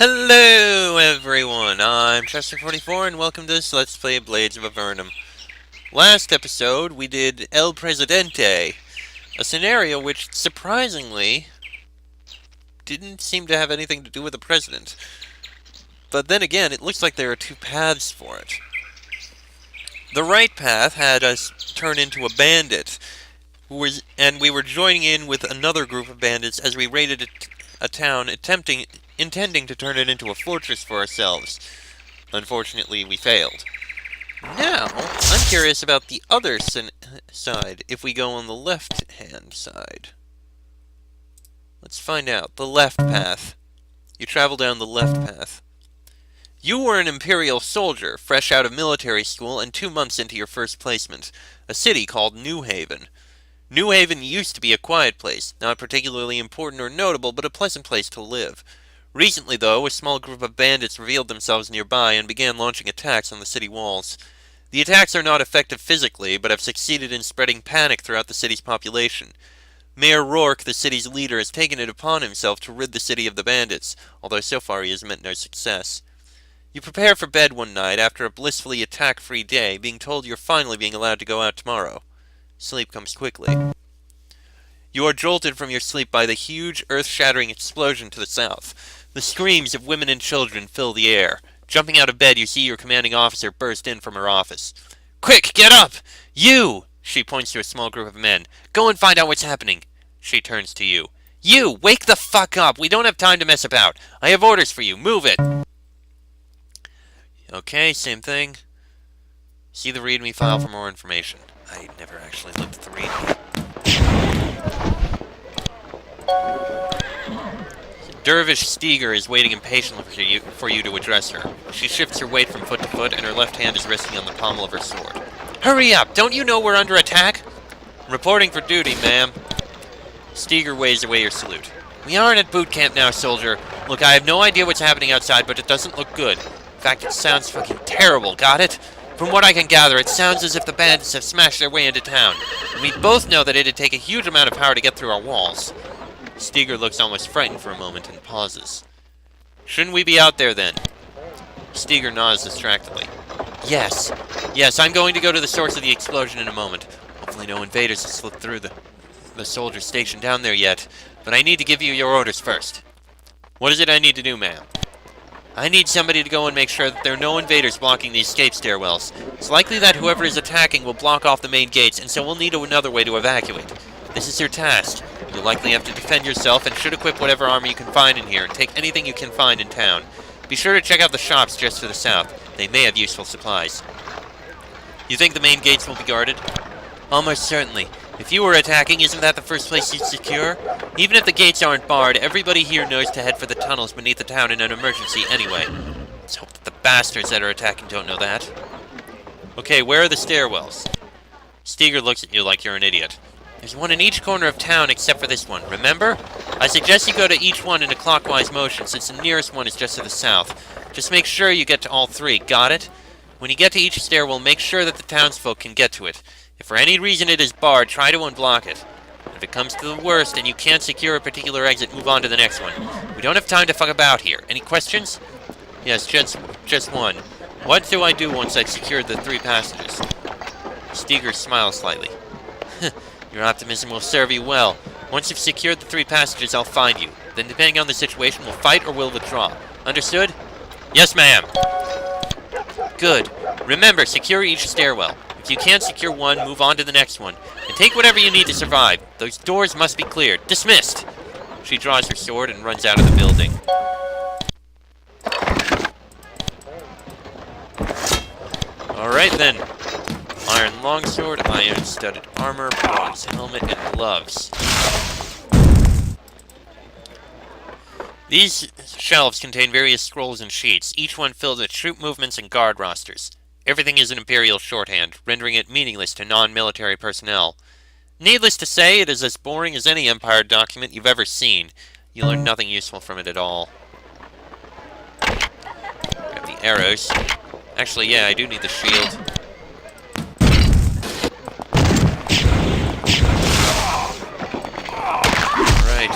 Hello everyone, I'm Chester44 and welcome to this Let's Play Blades of Avernum. Last episode we did El Presidente, a scenario which surprisingly didn't seem to have anything to do with the president. But then again, it looks like there are two paths for it. The right path had us turn into a bandit, and we were joining in with another group of bandits as we raided a town intending to turn it into a fortress for ourselves. Unfortunately, we failed. Now, I'm curious about the other side, if we go on the left-hand side. Let's find out. The left path. You travel down the left path. You were an Imperial soldier, fresh out of military school and 2 months into your first placement. A city called New Haven. New Haven used to be a quiet place, not particularly important or notable, but a pleasant place to live. Recently, though, a small group of bandits revealed themselves nearby and began launching attacks on the city walls. The attacks are not effective physically, but have succeeded in spreading panic throughout the city's population. Mayor Rourke, the city's leader, has taken it upon himself to rid the city of the bandits, although so far he has met no success. You prepare for bed one night after a blissfully attack-free day, being told you're finally being allowed to go out tomorrow. Sleep comes quickly. You are jolted from your sleep by the huge, earth-shattering explosion to the south. The screams of women and children fill the air. Jumping out of bed, you see your commanding officer burst in from her office. "Quick, get up! You!" She points to a small group of men. "Go and find out what's happening." She turns to you. "You! Wake the fuck up! We don't have time to mess about. I have orders for you. Move it!" Okay, same thing. See the README file for more information. I never actually looked at the README. Dervish Steger is waiting impatiently for you to address her. She shifts her weight from foot to foot, and her left hand is resting on the pommel of her sword. "Hurry up! Don't you know we're under attack?" "Reporting for duty, ma'am." Steger waves away your salute. "We aren't at boot camp now, soldier. Look, I have no idea what's happening outside, but it doesn't look good. In fact, it sounds fucking terrible, got it? From what I can gather, it sounds as if the bandits have smashed their way into town. And we both know that it'd take a huge amount of power to get through our walls." Steger looks almost frightened for a moment and pauses. "Shouldn't we be out there, then?" Steger nods distractedly. Yes, I'm going to go to the source of the explosion in a moment. Hopefully no invaders have slipped through the soldiers stationed down there yet, but I need to give you your orders first." "What is it I need to do, ma'am?" "I need somebody to go and make sure that there are no invaders blocking the escape stairwells. It's likely that whoever is attacking will block off the main gates, and so we'll need another way to evacuate. This is your task. You'll likely have to defend yourself and should equip whatever armor you can find in here and take anything you can find in town. Be sure to check out the shops just to the south. They may have useful supplies." "You think the main gates will be guarded?" "Almost certainly. If you were attacking, isn't that the first place you'd secure? Even if the gates aren't barred, everybody here knows to head for the tunnels beneath the town in an emergency anyway. Let's hope that the bastards that are attacking don't know that." "Okay, where are the stairwells?" Steger looks at you like you're an idiot. "There's one in each corner of town except for this one, remember? I suggest you go to each one in a clockwise motion since the nearest one is just to the south. Just make sure you get to all three, got it? When you get to each stairwell, make sure that the townsfolk can get to it. If for any reason it is barred, try to unblock it. If it comes to the worst and you can't secure a particular exit, move on to the next one. We don't have time to fuck about here. Any questions?" "Yes, just one. What do I do once I've secured the 3 passages?" Steger smiles slightly. "Your optimism will serve you well. Once you've secured the 3 passages, I'll find you. Then, depending on the situation, we'll fight or we'll withdraw. Understood?" "Yes, ma'am." "Good. Remember, secure each stairwell. If you can't secure one, move on to the next one. And take whatever you need to survive. Those doors must be cleared. Dismissed!" She draws her sword and runs out of the building. Alright then. Iron longsword, iron-studded armor, bronze helmet, and gloves. These shelves contain various scrolls and sheets, each one filled with troop movements and guard rosters. Everything is in Imperial shorthand, rendering it meaningless to non-military personnel. Needless to say, it is as boring as any Empire document you've ever seen. You learn nothing useful from it at all. Grab the arrows. Actually, yeah, I do need the shield. Alright.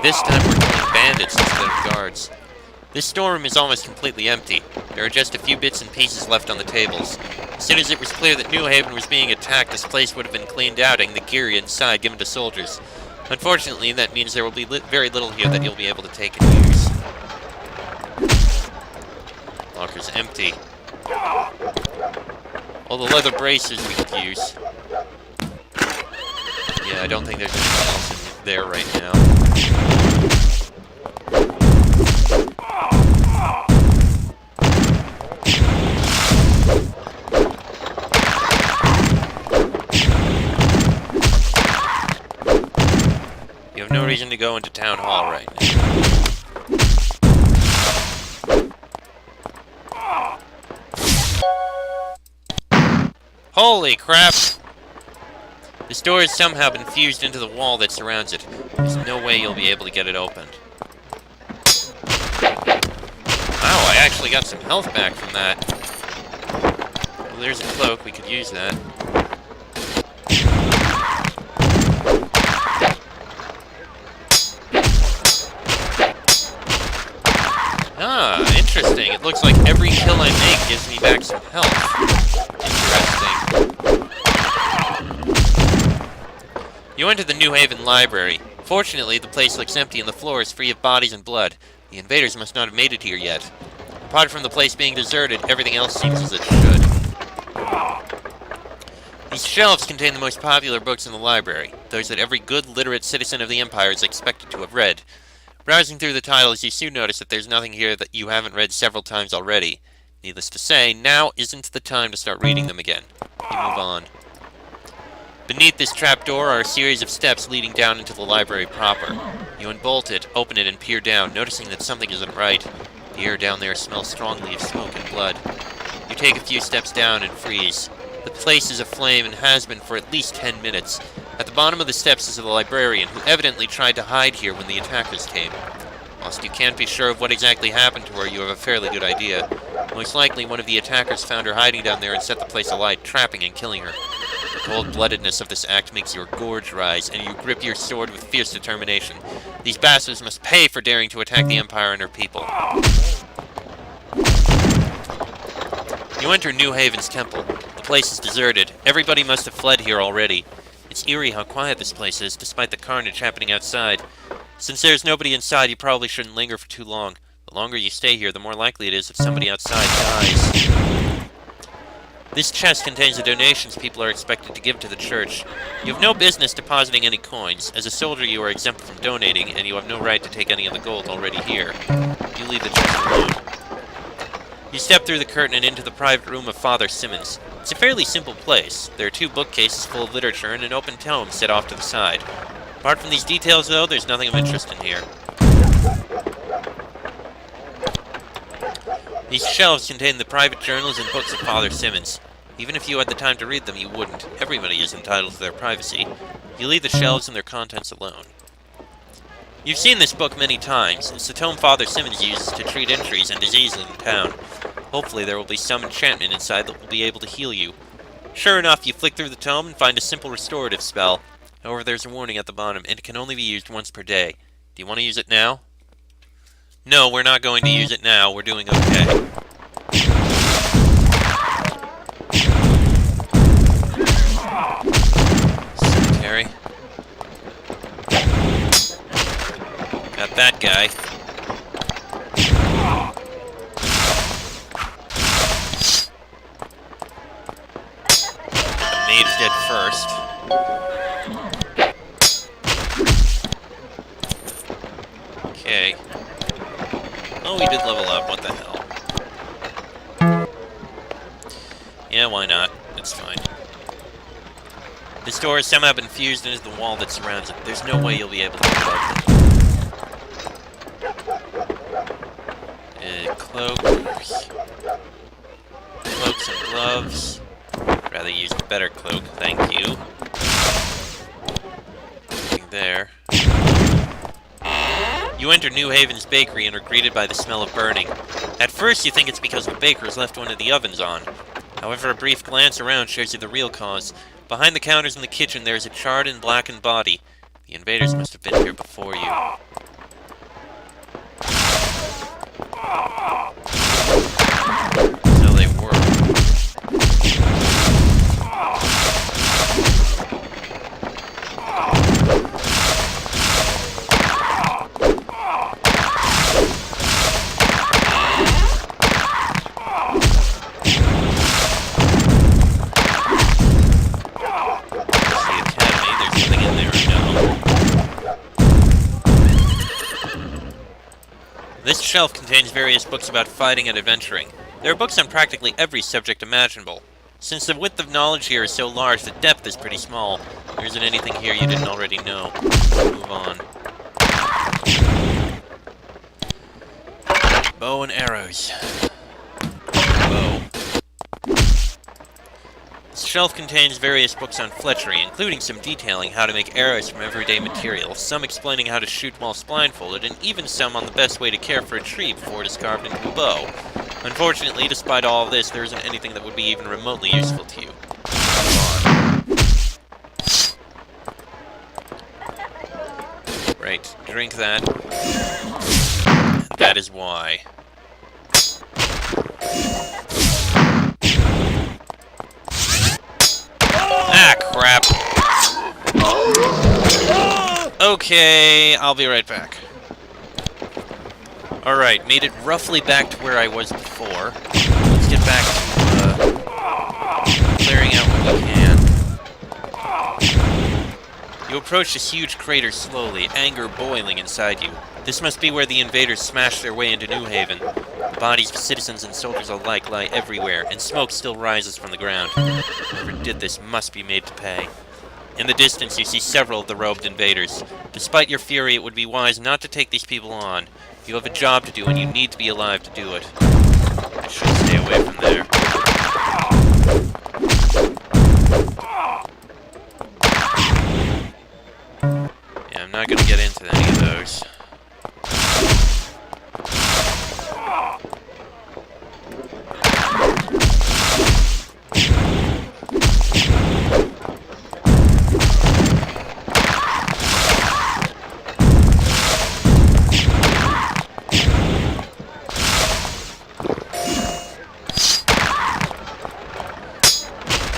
this time we're killing bandits instead of guards. This storeroom is almost completely empty. There are just a few bits and pieces left on the tables. As soon as it was clear that New Haven was being attacked, this place would have been cleaned out and the gear inside given to soldiers. Unfortunately, that means there will be very little here that you'll be able to take and use. Locker's empty. All the leather braces we could use. Yeah, I don't think there's anything else in there right now. You have no reason to go into town hall right now. Holy crap! This door has somehow been fused into the wall that surrounds it. There's no way you'll be able to get it opened. Wow, I actually got some health back from that. Well, there's a cloak. We could use that. Ah, interesting. It looks like every kill I make gives me back some health. Interesting. You enter the New Haven Library. Fortunately, the place looks empty and the floor is free of bodies and blood. The invaders must not have made it here yet. Apart from the place being deserted, everything else seems as it should. These shelves contain the most popular books in the library, those that every good, literate citizen of the Empire is expected to have read. Browsing through the titles, you soon notice that there's nothing here that you haven't read several times already. Needless to say, now isn't the time to start reading them again. You move on. Beneath this trapdoor are a series of steps leading down into the library proper. You unbolt it, open it, and peer down, noticing that something isn't right. The air down there smells strongly of smoke and blood. You take a few steps down and freeze. The place is aflame and has been for at least 10 minutes. At the bottom of the steps is a librarian who evidently tried to hide here when the attackers came. Whilst you can't be sure of what exactly happened to her, you have a fairly good idea. Most likely one of the attackers found her hiding down there and set the place alight, trapping and killing her. The cold-bloodedness of this act makes your gorge rise, and you grip your sword with fierce determination. These bastards must pay for daring to attack the Empire and her people. You enter New Haven's temple. The place is deserted. Everybody must have fled here already. It's eerie how quiet this place is, despite the carnage happening outside. Since there's nobody inside, you probably shouldn't linger for too long. The longer you stay here, the more likely it is that somebody outside dies. This chest contains the donations people are expected to give to the church. You have no business depositing any coins. As a soldier, you are exempt from donating, and you have no right to take any of the gold already here. You leave the chest alone. You step through the curtain and into the private room of Father Simmons. It's a fairly simple place. There are 2 bookcases full of literature and an open tome set off to the side. Apart from these details, though, there's nothing of interest in here. These shelves contain the private journals and books of Father Simmons. Even if you had the time to read them, you wouldn't. Everybody is entitled to their privacy. You leave the shelves and their contents alone. You've seen this book many times. It's the tome Father Simmons uses to treat injuries and diseases in town. Hopefully there will be some enchantment inside that will be able to heal you. Sure enough, you flick through the tome and find a simple restorative spell. However, there's a warning at the bottom, and it can only be used once per day. Do you want to use it now? No, we're not going to use it now. We're doing okay. Cemetery. Got that guy. The maid's dead first. Okay. Oh, we did level up. What the hell? Yeah, why not? It's fine. This door has somehow been fused into the wall that surrounds it. There's no way you'll be able to get it open. Cloaks. Cloaks and gloves. I'd rather use a better cloak, thank you. Nothing there. You enter New Haven's bakery and are greeted by the smell of burning. At first you think it's because the baker's left one of the ovens on. However, a brief glance around shows you the real cause. Behind the counters in the kitchen there is a charred and blackened body. The invaders must have been here before you. So they were. This shelf contains various books about fighting and adventuring. There are books on practically every subject imaginable. Since the width of knowledge here is so large, the depth is pretty small. There isn't anything here you didn't already know. Move on. Bow and arrows. Bow. This shelf contains various books on fletchery, including some detailing how to make arrows from everyday material, some explaining how to shoot whilst blindfolded, and even some on the best way to care for a tree before it is carved into a bow. Unfortunately, despite all of this, there isn't anything that would be even remotely useful to you. Right, drink that. And that is why. Ah, crap. Okay, I'll be right back. Alright, made it roughly back to where I was before. Let's get back to, clearing out what we can. You approach this huge crater slowly, anger boiling inside you. This must be where the invaders smashed their way into New Haven. The bodies of citizens and soldiers alike lie everywhere, and smoke still rises from the ground. Whoever did this must be made to pay. In the distance, you see several of the robed invaders. Despite your fury, it would be wise not to take these people on. You have a job to do, and you need to be alive to do it. I should stay away from there. Yeah, I'm not gonna get into any of those.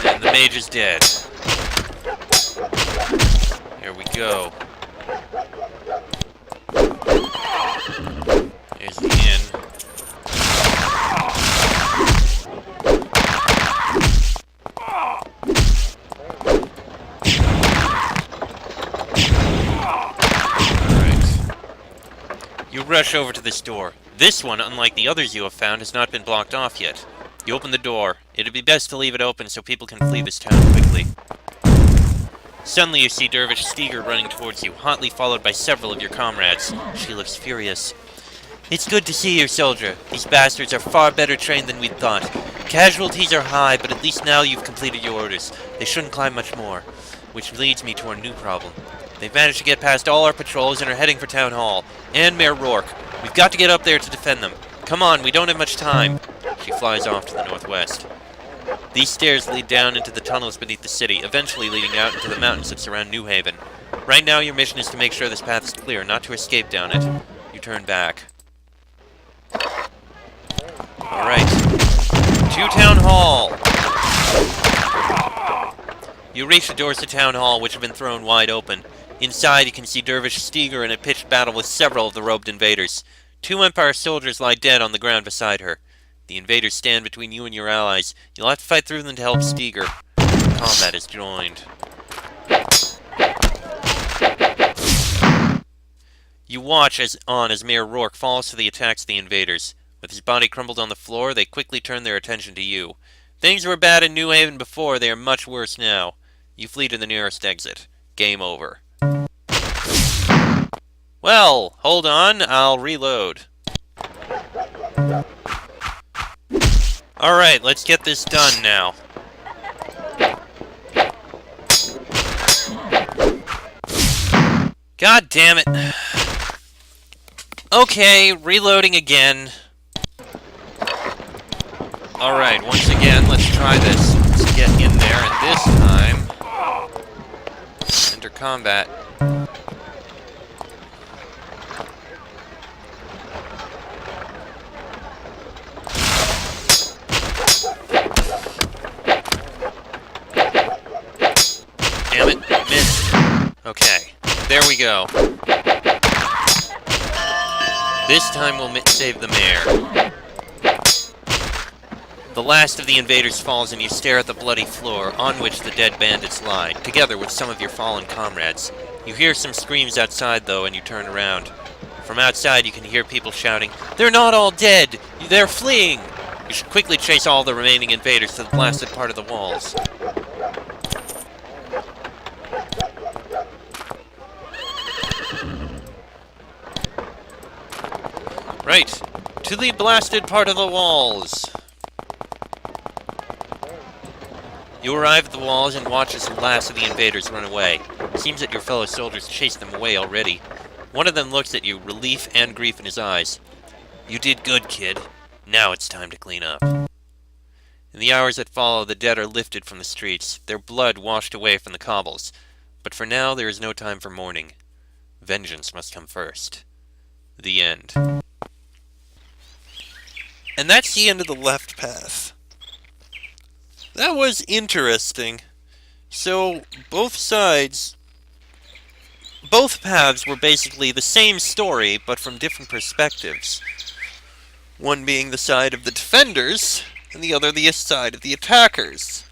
And the mage is dead. Here we go. Here's the inn. Alright. You rush over to this door. This one, unlike the others you have found, has not been blocked off yet. You open the door. It'd be best to leave it open so people can flee this town quickly. Suddenly you see Dervish Steger running towards you, hotly followed by several of your comrades. She looks furious. It's good to see you, soldier. These bastards are far better trained than we'd thought. Casualties are high, but at least now you've completed your orders. They shouldn't climb much more. Which leads me to our new problem. They've managed to get past all our patrols and are heading for Town Hall. And Mayor Rourke. We've got to get up there to defend them. Come on, we don't have much time. She flies off to the northwest. These stairs lead down into the tunnels beneath the city, eventually leading out into the mountains that surround New Haven. Right now, your mission is to make sure this path is clear, not to escape down it. You turn back. Alright. To Town Hall! You reach the doors to Town Hall, which have been thrown wide open. Inside, you can see Dervish Steger in a pitched battle with several of the robed invaders. 2 Empire soldiers lie dead on the ground beside her. The invaders stand between you and your allies. You'll have to fight through them to help Steger. Combat is joined. You watch as Mayor Rourke falls to the attacks of the invaders. With his body crumbled on the floor, they quickly turn their attention to you. Things were bad in New Haven before, they are much worse now. You flee to the nearest exit. Game over. Well, hold on, I'll reload. Alright, let's get this done now. God damn it. Okay, reloading again. Alright, once again, let's try this. Let's get in there, and this time... enter combat. Okay, there we go. This time we'll save the mayor. The last of the invaders falls and you stare at the bloody floor on which the dead bandits lie, together with some of your fallen comrades. You hear some screams outside, though, and you turn around. From outside, you can hear people shouting, "They're not all dead! They're fleeing!" You should quickly chase all the remaining invaders to the blasted part of the walls. Right, to the blasted part of the walls. You arrive at the walls and watch as the last of the invaders run away. It seems that your fellow soldiers chased them away already. One of them looks at you, relief and grief in his eyes. "You did good, kid. Now it's time to clean up." In the hours that follow, the dead are lifted from the streets, their blood washed away from the cobbles. But for now, there is no time for mourning. Vengeance must come first. The end. And that's the end of the left path. That was interesting. So, both paths were basically the same story, but from different perspectives. One being the side of the defenders, and the other the side of the attackers.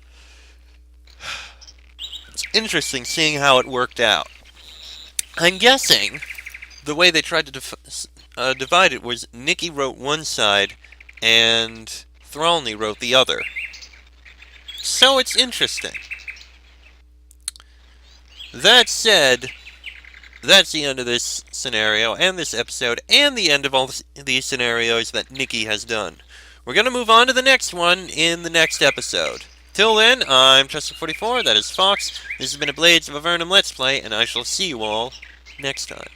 It's interesting seeing how it worked out. I'm guessing the way they tried to divide it was Nikki wrote one side, and Thralny wrote the other. So it's interesting. That said, that's the end of this scenario, and this episode, and the end of all these scenarios that Nikki has done. We're going to move on to the next one in the next episode. Till then, I'm Chester44, that is Fox. This has been a Blades of Avernum Let's Play, and I shall see you all next time.